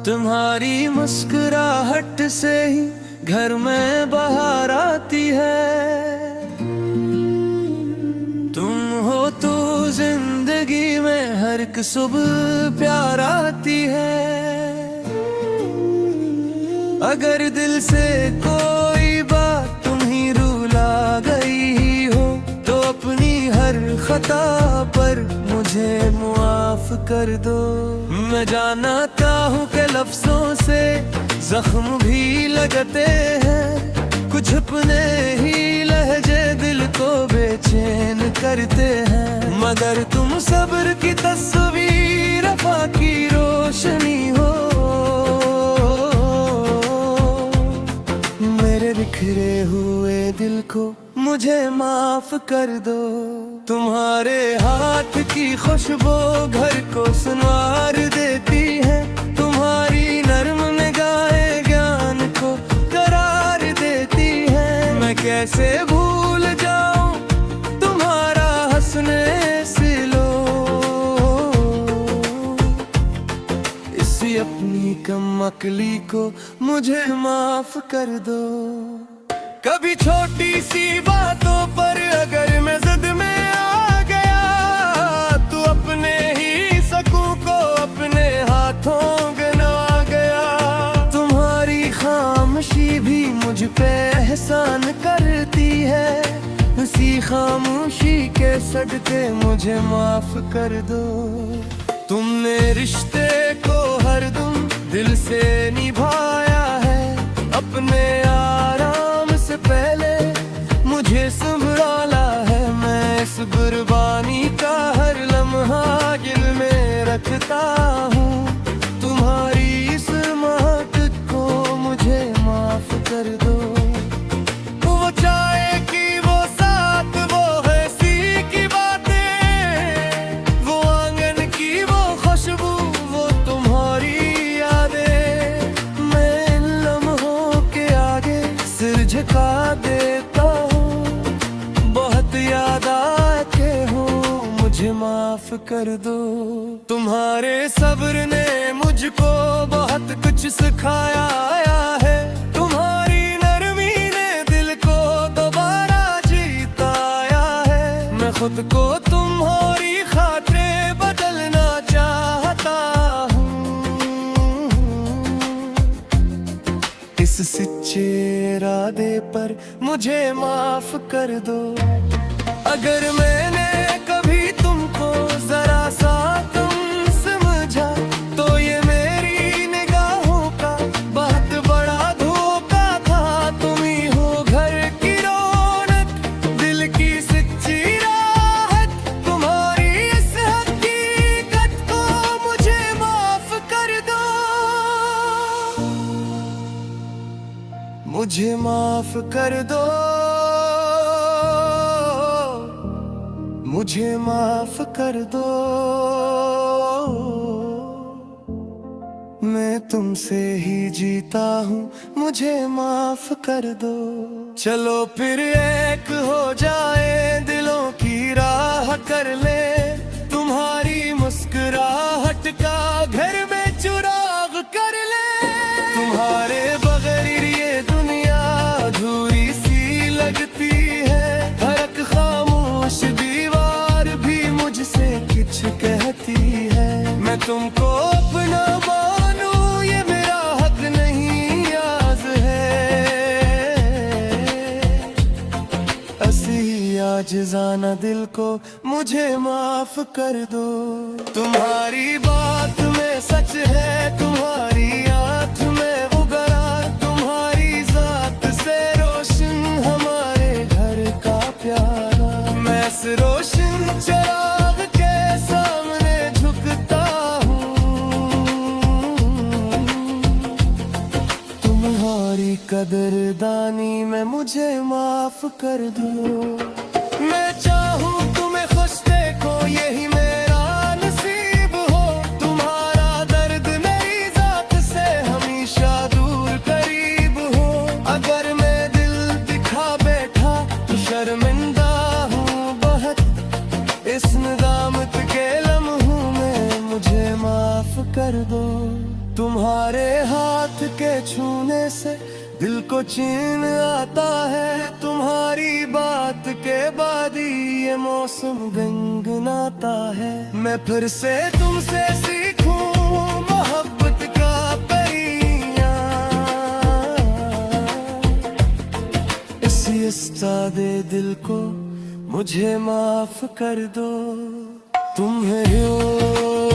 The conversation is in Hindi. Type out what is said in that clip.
तुम्हारी मुस्कुराहट से ही घर में बाहर आती है। तुम हो तो जिंदगी में हर एक सुबह प्यार आती है। अगर दिल से कोई बात तुम्हीं रुला गई हो तो अपनी हर खता पर मुझे मुआफ कर दो। मैं जानता हूँ कि लफ्जों से जख्म भी लगते हैं, कुछ अपने ही लहजे दिल को बेचैन करते हैं। मगर तुम सब्र की तस्वीर, वफा की रोशनी हो। मेरे बिखरे हुए दिल को मुझे माफ कर दो। तुम्हारे हाथ की खुशबू घर को संवार देती है। तुम्हारी नर्म निगाहें ज्ञान को करार देती है। मैं कैसे भूल जाऊं तुम्हारा हंसने से लो। इसी अपनी कम अकली को मुझे माफ कर दो। कभी छोटी सी बातों पर अगर मैं जिद में आ गया तो अपने ही सकूं को अपने हाथों गंवा गया। तुम्हारी खामोशी भी मुझ पे एहसान करती है। उसी खामोशी के सदके मुझे माफ कर दो। तुमने रिश्ते को हरदम दिल से निभाया है। अपने पहले मुझे संभाला है। मैं इस कुर्बानी का हर लम्हा दिल में रखता हूँ। तुम्हारी इस महक को मुझे माफ कर दो। वो चाय की वो साथ, वो हंसी की बातें, वो आंगन की वो खुशबू, वो तुम्हारी यादें। मैं इन लम्हों के आगे सिर झुका देता हूँ। बहुत याद आते हो, मुझे माफ कर दो। तुम्हारे सब्र ने मुझको बहुत कुछ सिखाया है। तुम्हारी नरमी ने दिल को दोबारा जीताया है। मैं खुद को तुम्हारी खातिर बदलना चाहता हूँ। इस सच्चे इरादे पर मुझे माफ कर दो। अगर मैंने कभी तुमको जरा सा कम समझा तो ये मेरी निगाहों का बहुत बड़ा धोखा था। तुम ही हो घर की रौनक, दिल की सच्ची राहत। तुम्हारी इस हकीकत को मुझे माफ कर दो। मुझे माफ कर दो। मुझे माफ कर दो। मैं तुमसे ही जीता हूँ, मुझे माफ कर दो। चलो फिर एक हो जाए, दिलों की राह कर ले। तुम्हारी मुस्कुराहट का घर में चुराग कर ले। तुम्हारे बगैर ये दुनिया अधूरी सी लगती है। हर एक खामोश दीवार भी मुझसे कुछ कहती है। मैं तुमको अपना मानूं ये मेरा हक नहीं, याद है। ऐसी आजिज़ाना दिल को मुझे माफ कर दो। तुम्हारी बात में सच है, तुम्हारी आँख में उगरा। तुम्हारी जात से रोशन हमारे घर का प्यारा। मैं इस रोशन चिराग के सामने झुकता हूँ। तुम्हारी कदरदानी में मुझे माफ कर दो। मैं चाहूँ तुम्हें खुश देखो, यही मेरा नसीब हो। तुम्हारा दर्द मेरी जात से हमेशा दूर करीब हो। अगर मैं दिल दिखा बैठा तो शर्मिंदा हूँ बहुत। इस नदामत के लम्हों में मुझे माफ कर दो। तुम्हारे हाथ के छूने से दिल को चैन आता है, तुम्हारी बात के बाद ही ये मौसम गुनगुनाता है। मैं फिर से तुमसे सीखूं मोहब्बत का परियां, इस सादे दिल को मुझे माफ कर दो। तुम्हें यूं